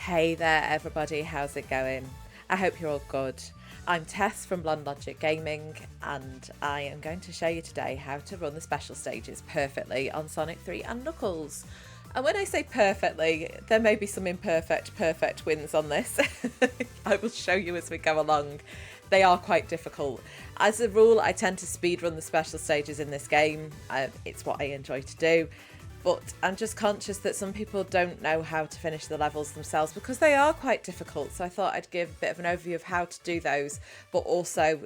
Hey there everybody, how's it going? I hope you're all good. I'm Tess from Blonde Logic Gaming and I am going to show you today how to run the special stages perfectly on Sonic 3 and Knuckles. And when I say perfectly, there may be some perfect wins on this. I will show you as we go along. They are quite difficult. As a rule, I tend to speedrun the special stages in this game. It's what I enjoy to do. But I'm just conscious that some people don't know how to finish the levels themselves because they are quite difficult. So I thought I'd give a bit of an overview of how to do those, but also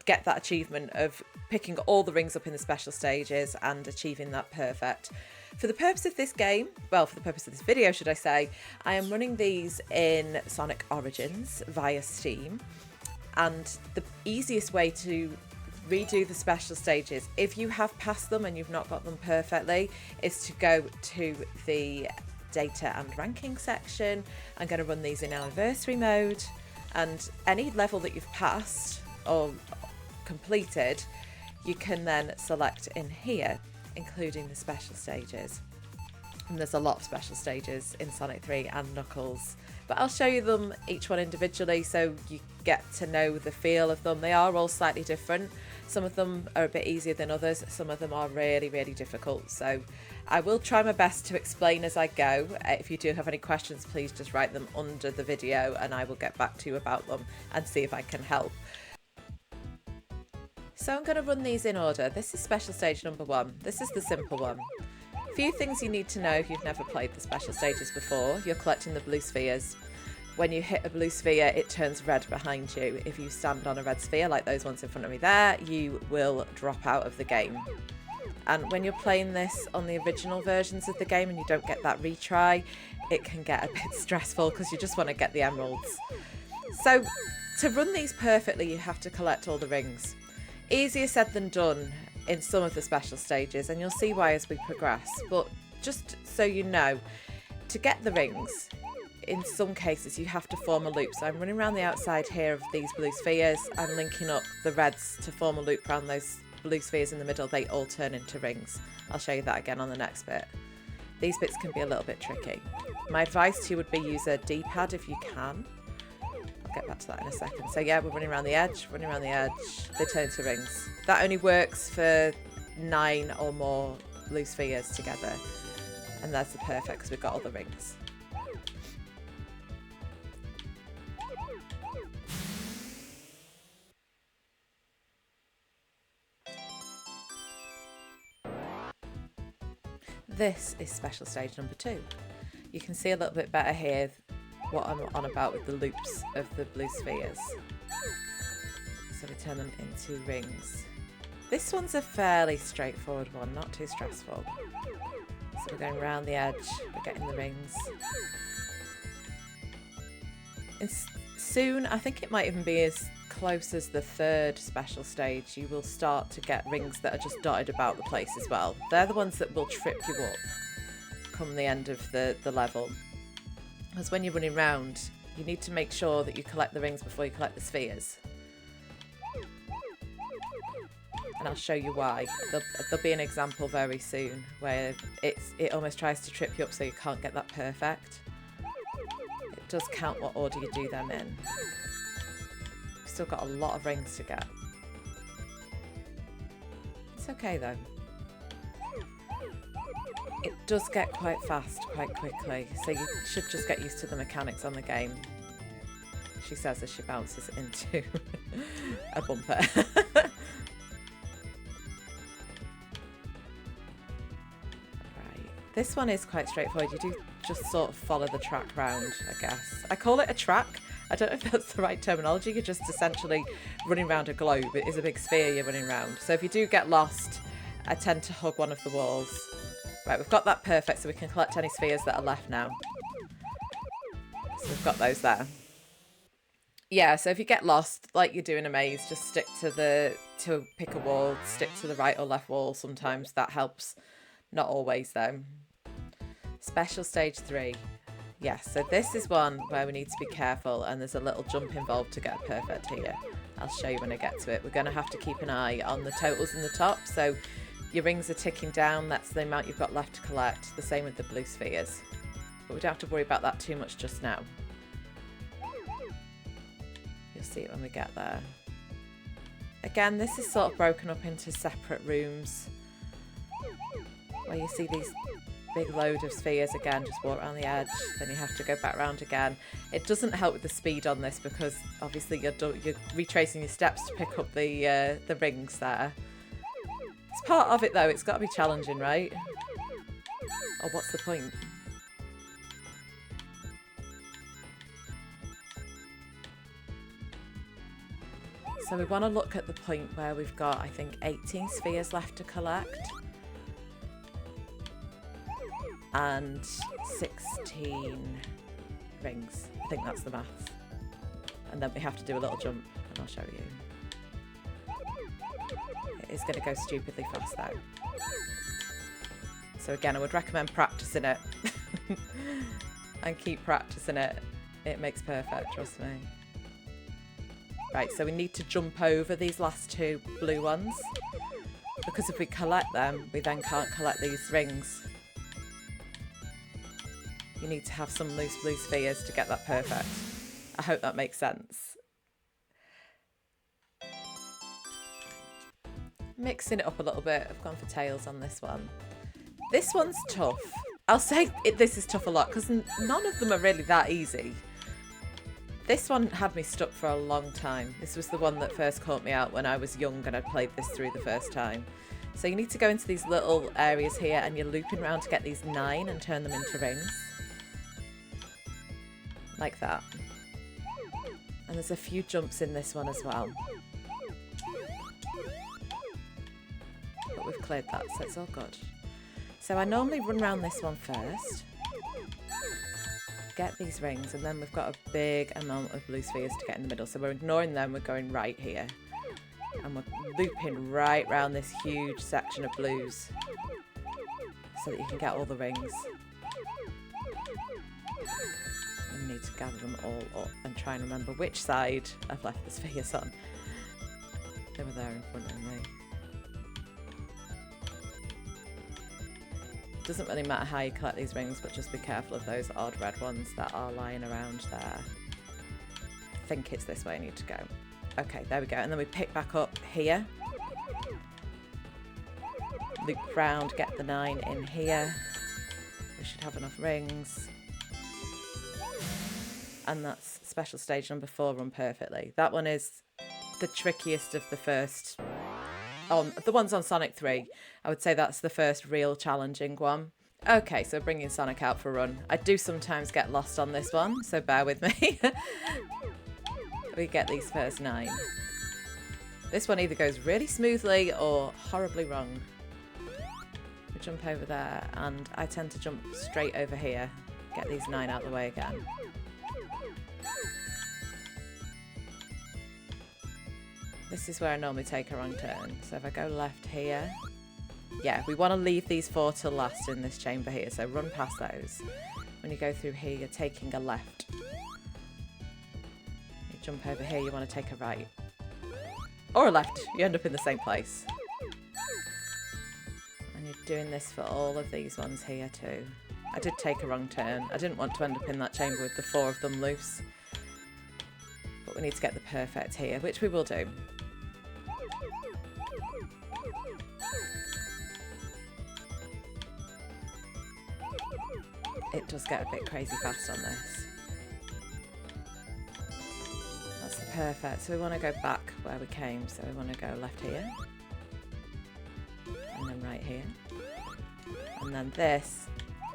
get that achievement of picking all the rings up in the special stages and achieving that perfect. For the purpose of this game, well, for the purpose of this video, should I say, I am running these in Sonic Origins via Steam. And the easiest way to redo the special stages, if you have passed them and you've not got them perfectly, is to go to the data and ranking section. I'm going to run these in anniversary mode, and any level that you've passed or completed, you can then select in here, including the special stages. And there's a lot of special stages in Sonic 3 and Knuckles, but I'll show you them each one individually so you get to know the feel of them. They are all slightly different. Some of them are a bit easier than others. Some of them are really, really difficult. So I will try my best to explain as I go. If you do have any questions, please just write them under the video and I will get back to you about them and see if I can help. So I'm going to run these in order. This is special stage number 1. This is the simple one. Few things you need to know if you've never played the special stages before. You're collecting the blue spheres. When you hit a blue sphere, it turns red behind you. If you stand on a red sphere, like those ones in front of me there, you will drop out of the game. And when you're playing this on the original versions of the game and you don't get that retry, it can get a bit stressful because you just want to get the emeralds. So to run these perfectly, you have to collect all the rings. Easier said than done in some of the special stages, and you'll see why as we progress. But just so you know, to get the rings, in some cases you have to form a loop. So I'm running around the outside here of these blue spheres and linking up the reds to form a loop around those blue spheres in the middle. They all turn into rings. I'll show you that again on the next bit. These bits can be a little bit tricky. My advice to you would be use a D-pad if you can. I'll get back to that in a second. So yeah, we're running around the edge, they turn to rings. That only works for 9 or more blue spheres together. And that's the perfect because we've got all the rings. This is special stage number 2. You can see a little bit better here what I'm on about with the loops of the blue spheres. So we turn them into rings. This one's a fairly straightforward one, not too stressful. So we're going around the edge, we're getting the rings. And soon, I think it might even be as close as the 3rd special stage, you will start to get rings that are just dotted about the place as well. They're the ones that will trip you up come the end of the level. Because when you're running around, you need to make sure that you collect the rings before you collect the spheres. And I'll show you why. There'll be an example very soon where it almost tries to trip you up so you can't get that perfect. It does count what order you do them in. We've still got a lot of rings to get. It's okay though. It does get quite fast quite quickly, so you should just get used to the mechanics on the game. She says as she bounces into a bumper. Right. This one is quite straightforward. You do just sort of follow the track round, I guess. I call it a track. I don't know if that's the right terminology. You're just essentially running around a globe. It is a big sphere you're running around. So if you do get lost, I tend to hug one of the walls. Right, we've got that perfect, so we can collect any spheres that are left now. So we've got those there. Yeah, so if you get lost, like you do in a maze, just stick to pick a wall, stick to the right or left wall. Sometimes that helps. Not always though. Special stage 3. Yes, so this is one where we need to be careful and there's a little jump involved to get a perfect here. I'll show you when I get to it. We're going to have to keep an eye on the totals in the top. So your rings are ticking down. That's the amount you've got left to collect. The same with the blue spheres. But we don't have to worry about that too much just now. You'll see it when we get there. Again, this is sort of broken up into separate rooms where you see these big load of spheres again. Just walk around the edge, then you have to go back around again. It doesn't help with the speed on this because obviously you're retracing your steps to pick up the rings there. It's part of it though. It's got to be challenging, right? Or what's the point? So we want to look at the point where we've got, I think, 18 spheres left to collect. And 16 rings. I think that's the maths. And then we have to do a little jump, and I'll show you. It is going to go stupidly fast though. So again, I would recommend practicing it. And keep practicing it. It makes perfect, trust me. Right, so we need to jump over these last two blue ones. Because if we collect them, we then can't collect these rings. You need to have some loose blue spheres to get that perfect. I hope that makes sense. Mixing it up a little bit. I've gone for tails on this one. This one's tough. I'll say this is tough a lot because none of them are really that easy. This one had me stuck for a long time. This was the one that first caught me out when I was young and I played this through the first time. So you need to go into these little areas here and you're looping around to get these 9 and turn them into rings. Like that. And there's a few jumps in this one as well. But we've cleared that, so it's all good. So I normally run around this one first. Get these rings, and then we've got a big amount of blue spheres to get in the middle. So we're ignoring them, we're going right here. And we're looping right round this huge section of blues. So that you can get all the rings. You need to gather them all up and try and remember which side I've left the spheres on. They were there in front of me. Doesn't really matter how you collect these rings, but just be careful of those odd red ones that are lying around there. I think it's this way I need to go. Okay, there we go. And then we pick back up here. Loop round, get the 9 in here. We should have enough rings. And that's special stage number 4, run perfectly. That one is the trickiest of the first. The ones on Sonic 3, I would say that's the first real challenging one. Okay, so bringing Sonic out for a run. I do sometimes get lost on this one, so bear with me. We get these first 9. This one either goes really smoothly or horribly wrong. We jump over there, and I tend to jump straight over here. Get these 9 out of the way again. This is where I normally take a wrong turn. So if I go left here, yeah, we want to leave these 4 till last in this chamber here. So run past those. When you go through here, you're taking a left. You jump over here, you want to take a right. Or a left. You end up in the same place. And you're doing this for all of these ones here too. I did take a wrong turn. I didn't want to end up in that chamber with the 4 of them loose. But we need to get the perfect here, which we will do. It does get a bit crazy fast on this. That's the perfect. So we want to go back where we came. So we want to go left here. And then right here. And then this,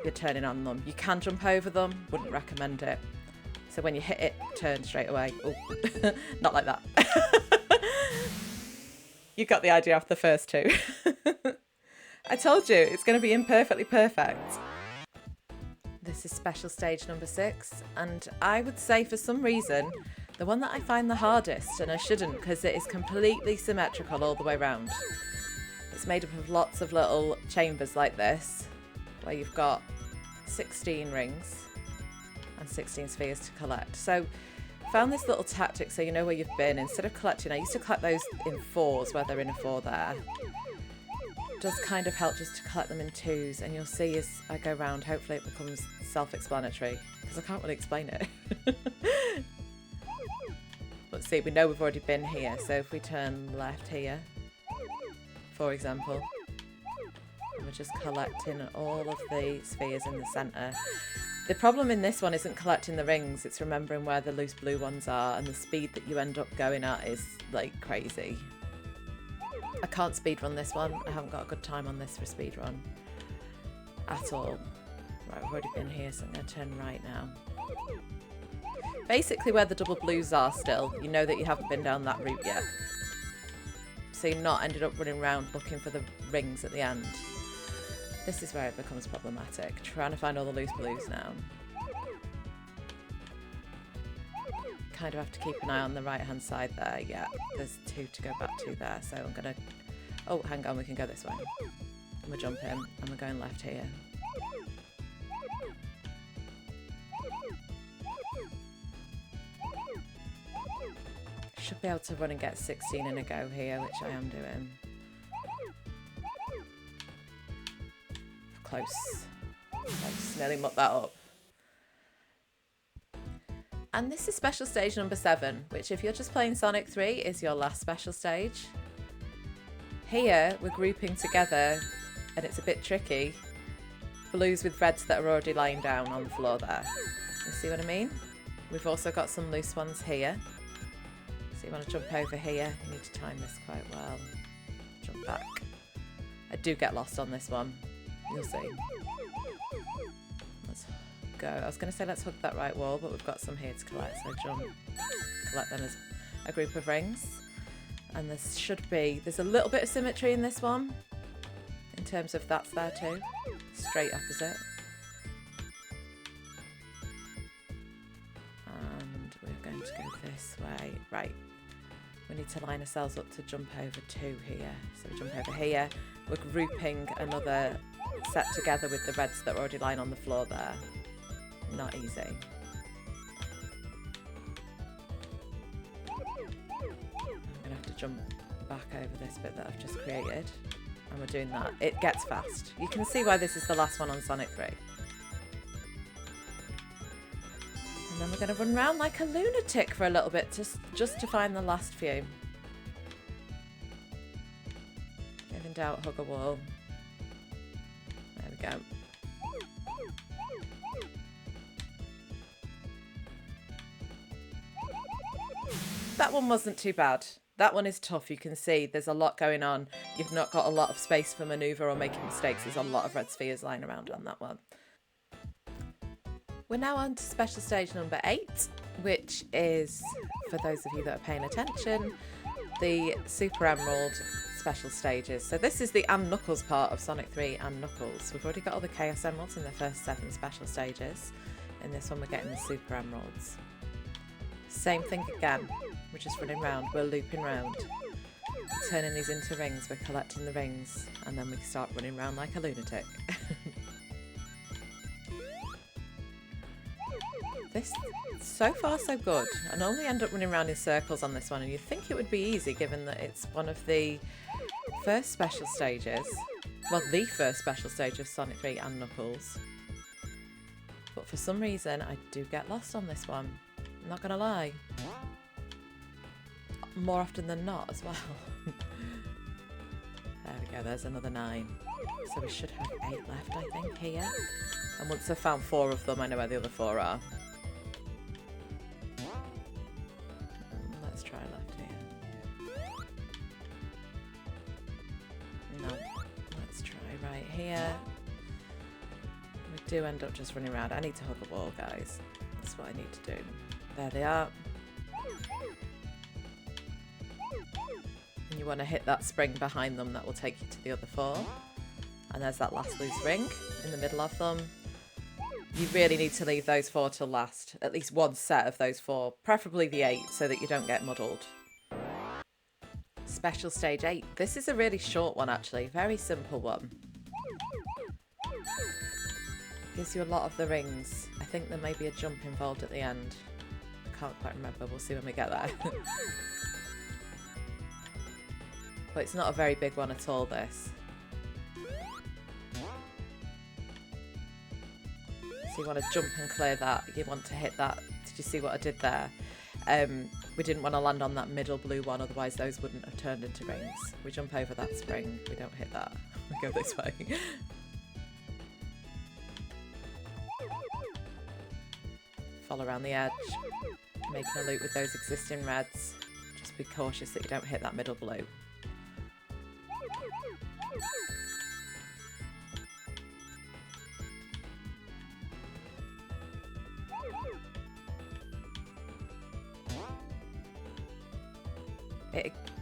you're turning on them. You can jump over them. Wouldn't recommend it. So when you hit it, turn straight away. Oh, not like that. You got the idea off the first 2. I told you, it's going to be imperfectly perfect. This is special stage number 6. And I would say for some reason, the one that I find the hardest, and I shouldn't because it is completely symmetrical all the way around. It's made up of lots of little chambers like this, where you've got 16 rings. And 16 spheres to collect. So found this little tactic so you know where you've been. Instead of collecting, I used to collect those in 4s where they're in a 4 there. It does kind of help just to collect them in 2s, and you'll see as I go round, hopefully it becomes self-explanatory because I can't really explain it. But see, we know we've already been here, so if we turn left here, for example, and we're just collecting all of the spheres in the centre. The problem in this one isn't collecting the rings, it's remembering where the loose blue ones are, and the speed that you end up going at is like crazy. I can't speedrun this one. I haven't got a good time on this for speedrun at all. Right, we've already been here, so I'm going to turn right now. Basically where the double blues are still, you know that you haven't been down that route yet. So you're not ended up running around looking for the rings at the end. This is where it becomes problematic, trying to find all the loose blues now. Kind of have to keep an eye on the right hand side there. Yeah, there's 2 to go back to there, so I'm gonna... Oh, hang on, we can go this way. And we're jumping, and we're going left here. Should be able to run and get 16 in a go here, which I am doing. Close. Close. Nearly mucked that up. And this is special stage number 7, which if you're just playing Sonic 3 is your last special stage. Here we're grouping together, and it's a bit tricky, blues with reds that are already lying down on the floor there. You see what I mean? We've also got some loose ones here. So you want to jump over here, you need to time this quite well. Jump back. I do get lost on this one. You'll see. Let's go. I was going to say let's hug that right wall, but we've got some here to collect, so jump, collect them as a group of rings. And there's a little bit of symmetry in this one, in terms of that's there too. Straight opposite. And we're going to go this way. Right. We need to line ourselves up to jump over 2 here. So we jump over here. We're grouping another set together with the reds that are already lying on the floor there. Not easy. I'm going to have to jump back over this bit that I've just created. And we're doing that. It gets fast. You can see why this is the last one on Sonic 3. And then we're going to run around like a lunatic for a little bit just to find the last few. If in doubt, hug a wall. There we go. That one wasn't too bad. That one is tough, you can see. There's a lot going on. You've not got a lot of space for manoeuvre or making mistakes. There's a lot of red spheres lying around on that one. We're now on to special stage number 8, which is, for those of you that are paying attention, the Super Emerald special stages. So this is the and Knuckles part of Sonic 3 and Knuckles. We've already got all the Chaos Emeralds in the first 7 special stages. In this one we're getting the Super Emeralds. Same thing again. We're just running round, we're looping round. Turning these into rings, we're collecting the rings, and then we start running round like a lunatic. This, so far so good. I normally end up running around in circles on this one, and you'd think it would be easy given that it's one of the first special stages. Well, the first special stage of Sonic 3 and Knuckles. But for some reason, I do get lost on this one. I'm not gonna lie. More often than not as well. There we go, there's another 9. So we should have 8 left, I think, here. And once I've found 4 of them, I know where the other 4 are. Let's try left here. No, let's try right here. We do end up just running around. I need to hug a wall, guys. That's what I need to do. There they are. And you want to hit that spring behind them, that will take you to the other 4. And there's that last loose ring in the middle of them. You really need to leave those 4 till last. At least one set of those 4, preferably the 8, so that you don't get muddled. Special stage 8. This is a really short one actually, very simple one. Gives you a lot of the rings. I think there may be a jump involved at the end. I can't quite remember, we'll see when we get there. But it's not a very big one at all, this. So you want to jump and clear that. You want to hit that. Did you see what I did there? We didn't want to land on that middle blue one, otherwise those wouldn't have turned into rings. We jump over that spring, we don't hit that. We go this way. Follow around the edge, making a loop with those existing reds. Just be cautious that you don't hit that middle blue.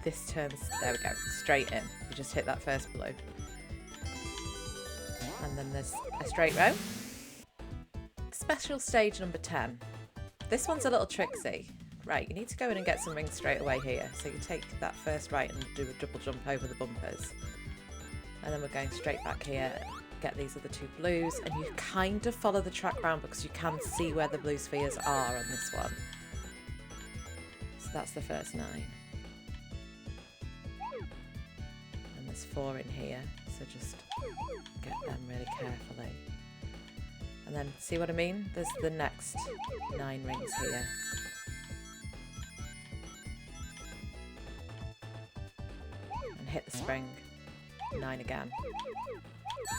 This turns, there we go, straight in. You just hit that first blue. And then there's a straight row. Special stage number 10. This one's a little tricksy. Right, you need to go in and get some rings straight away here. So you take that first right and do a double jump over the bumpers. And then we're going straight back here, get these other two blues, and you kind of follow the track round because you can see where the blue spheres are on this one. So that's the first 9. And there's 4 in here, so just get them really carefully. And then, see what I mean? There's the next 9 rings here. And hit the spring. 9 again.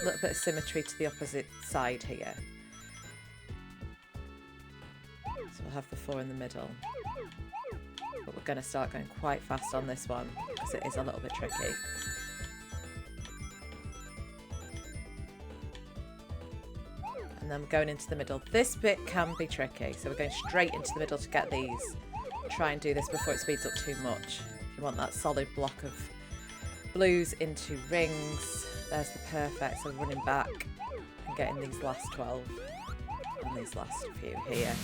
A little bit of symmetry to the opposite side here. So we'll have the 4 in the middle. But we're going to start going quite fast on this one because it is a little bit tricky. And then we're going into the middle. This bit can be tricky, so we're going straight into the middle to get these. Try and do this before it speeds up too much. You want that solid block of blues into rings. There's the perfect, so running back and getting these last 12 and these last few here.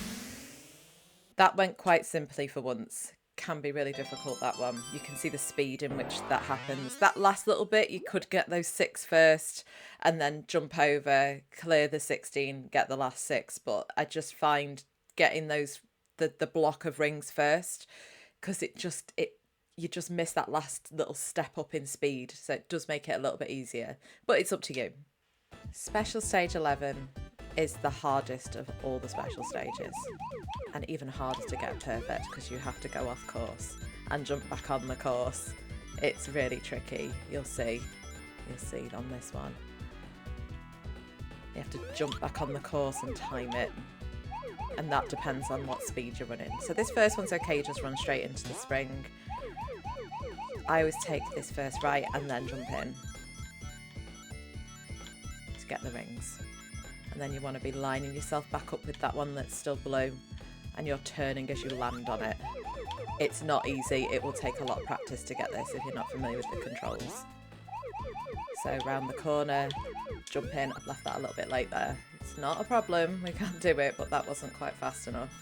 That went quite simply for once. Can be really difficult, that one. You can see the speed in which that happens. That last little bit, you could get those 6 first and then jump over, clear the 16, get the last 6. But I just find getting those the block of rings first, because you just miss that last little step up in speed. So it does make it a little bit easier, but it's up to you. Special stage 11 is the hardest of all the special stages, and even harder to get perfect because you have to go off course and jump back on the course. It's really tricky. You'll see on this one. You have to jump back on the course and time it, and that depends on what speed you're running. So this first one's okay, you just run straight into the spring. I always take this first right and then jump in to get the rings. And then you want to be lining yourself back up with that one that's still blue, and you're turning as you land on it. It's not easy. It will take a lot of practice to get this if you're not familiar with the controls. So round the corner, jump in. I've left that a little bit late there. It's not a problem. We can do it, but that wasn't quite fast enough.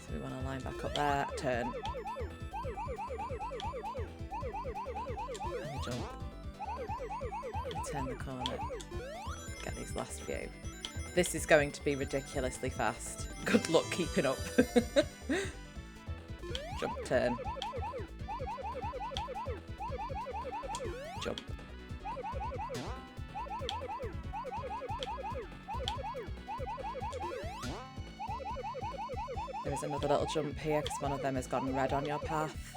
So we want to line back up there, turn. And jump. Turn the corner, get these last few. This is going to be ridiculously fast. Good luck keeping up. Jump, turn. Jump. There is another little jump here because one of them has gone red on your path.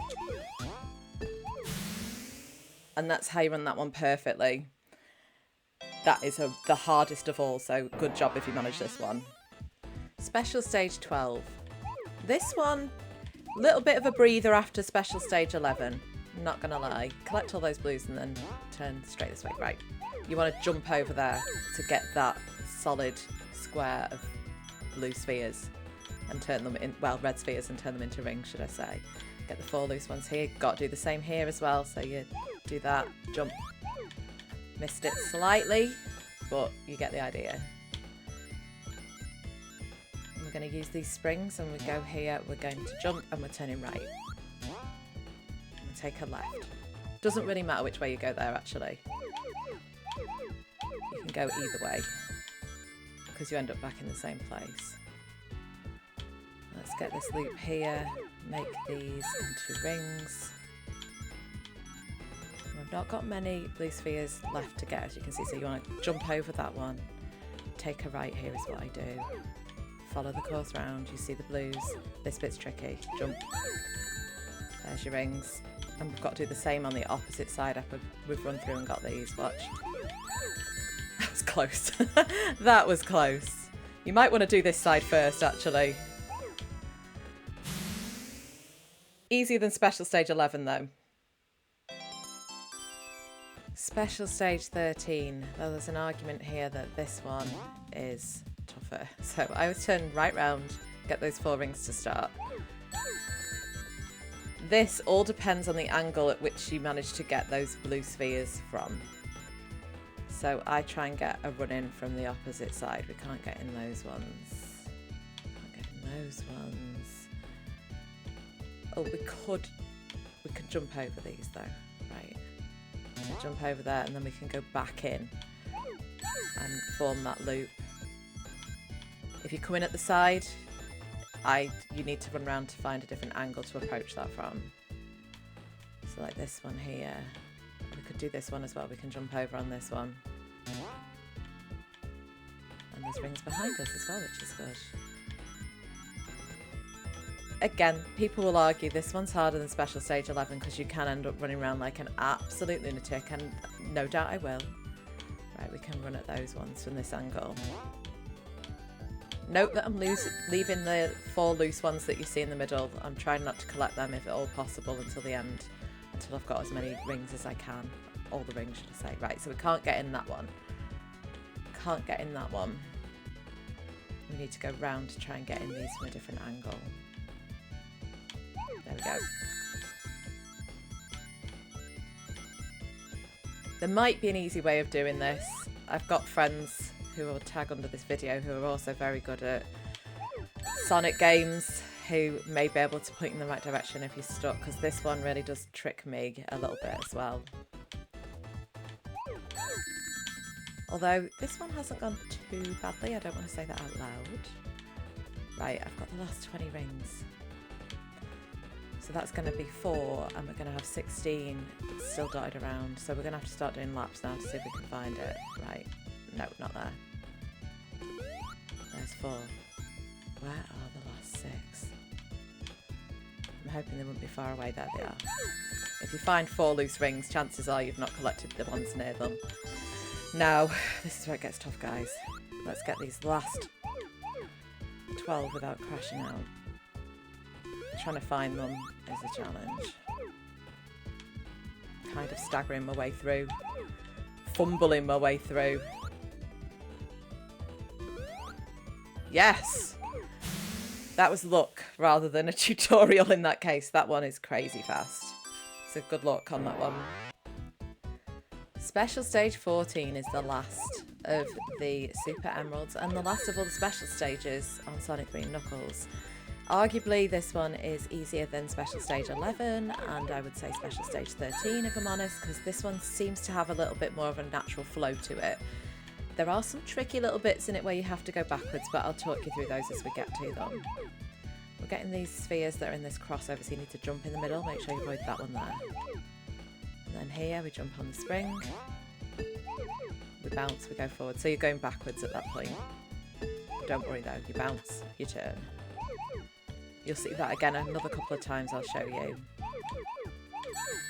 And that's how you run that one perfectly. That is the hardest of all, so good job if you manage this one. Special stage 12. This one, little bit of a breather after special stage 11. Not gonna lie. Collect all those blues and then turn straight this way. Right. You want to jump over there to get that solid square of blue spheres and turn them in, well, red spheres and turn them into rings, should I say. Get the 4 loose ones here. Got to do the same here as well, so you do that, jump. Missed it slightly, but you get the idea. And we're going to use these springs, and we go here, we're going to jump, and we're turning right. And take a left. Doesn't really matter which way you go there, actually. You can go either way, because you end up back in the same place. Let's get this loop here, make these into rings. We've not got many blue spheres left to get, as you can see, so you want to jump over that one, take a right here is what I do, follow the course round. You see the blues. This bit's tricky. Jump. There's your rings. And we've got to do the same on the opposite side after we've run through and got these. Watch. That was close. That was close. You might want to do this side first, actually. Easier than Special Stage 11, though. Special Stage 13. Though there's an argument here that this one is tougher. So I would turn right round, get those 4 rings to start. This all depends on the angle at which you manage to get those blue spheres from. So I try and get a run in from the opposite side. We can't get in those ones. Can't get in those ones. Oh, we could jump over these though, right? So jump over there and then we can go back in and form that loop. If you come in at the side, you need to run around to find a different angle to approach that from. So like this one here. We could do this one as well. We can jump over on this one. And there's rings behind us as well, which is good. Again, people will argue this one's harder than Special Stage 11 because you can end up running around like an absolute lunatic, and no doubt I will. Right, we can run at those ones from this angle. Note that I'm leaving the 4 loose ones that you see in the middle. I'm trying not to collect them if at all possible until the end, until I've got as many rings as I can. All the rings, should I say. Right, so we can't get in that one. Can't get in that one. We need to go round to try and get in these from a different angle. There we go. There might be an easy way of doing this. I've got friends who will tag under this video who are also very good at Sonic games, who may be able to point you in the right direction if you're stuck, because this one really does trick me a little bit as well. Although this one hasn't gone too badly, I don't want to say that out loud. Right, I've got the last 20 rings. So that's going to be 4, and we're going to have 16 still dotted around. So we're going to have to start doing laps now to see if we can find it. Right, no, not there. There's 4. Where are the last 6? I'm hoping they wouldn't be far away. There they are. If you find 4 loose rings, chances are you've not collected the ones near them. Now, this is where it gets tough, guys. Let's get these last 12 without crashing out. Trying to find them is a challenge. Kind of staggering my way through. Fumbling my way through. Yes! That was luck rather than a tutorial in that case. That one is crazy fast. So good luck on that one. Special Stage 14 is the last of the Super Emeralds and the last of all the special stages on Sonic 3 and Knuckles. Arguably, this one is easier than Special Stage 11, and I would say Special Stage 13 if I'm honest, because this one seems to have a little bit more of a natural flow to it. There are some tricky little bits in it where you have to go backwards, but I'll talk you through those as we get to them. We're getting these spheres that are in this crossover, so you need to jump in the middle, make sure you avoid that one there. And then here we jump on the spring, we bounce, we go forward, so you're going backwards at that point. Don't worry though, you bounce, you turn. You'll see that again another couple of times, I'll show you.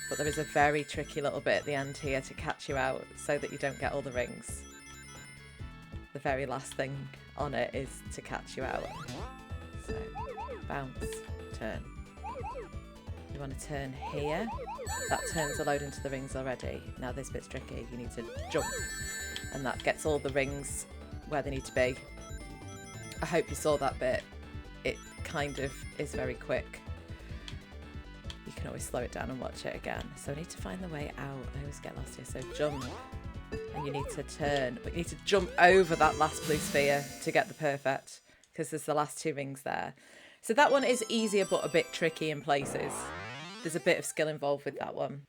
But there is a very tricky little bit at the end here to catch you out so that you don't get all the rings. The very last thing on it is to catch you out. So, bounce, turn. You want to turn here. That turns a load into the rings already. Now this bit's tricky. You need to jump. And that gets all the rings where they need to be. I hope you saw that bit. It kind of is very quick. You can always slow it down and watch it again. So I need to find the way out. I always get lost here. So jump. And you need to turn. But you need to jump over that last blue sphere to get the perfect. Because there's the last 2 rings there. So that one is easier but a bit tricky in places. There's a bit of skill involved with that one.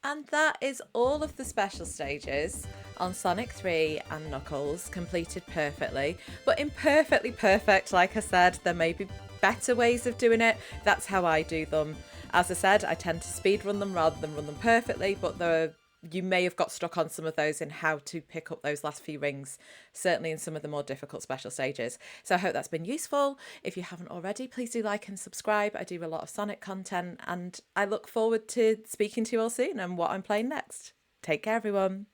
And that is all of the special stages on Sonic 3 and Knuckles completed perfectly. But imperfectly perfect, like I said, there may be better ways of doing it. That's how I do them. As I said, I tend to speedrun them rather than run them perfectly, but there are you may have got stuck on some of those in how to pick up those last few rings, certainly in some of the more difficult special stages. So I hope that's been useful. If you haven't already, please do like and subscribe. I do a lot of Sonic content, and I look forward to speaking to you all soon and what I'm playing next. Take care, everyone.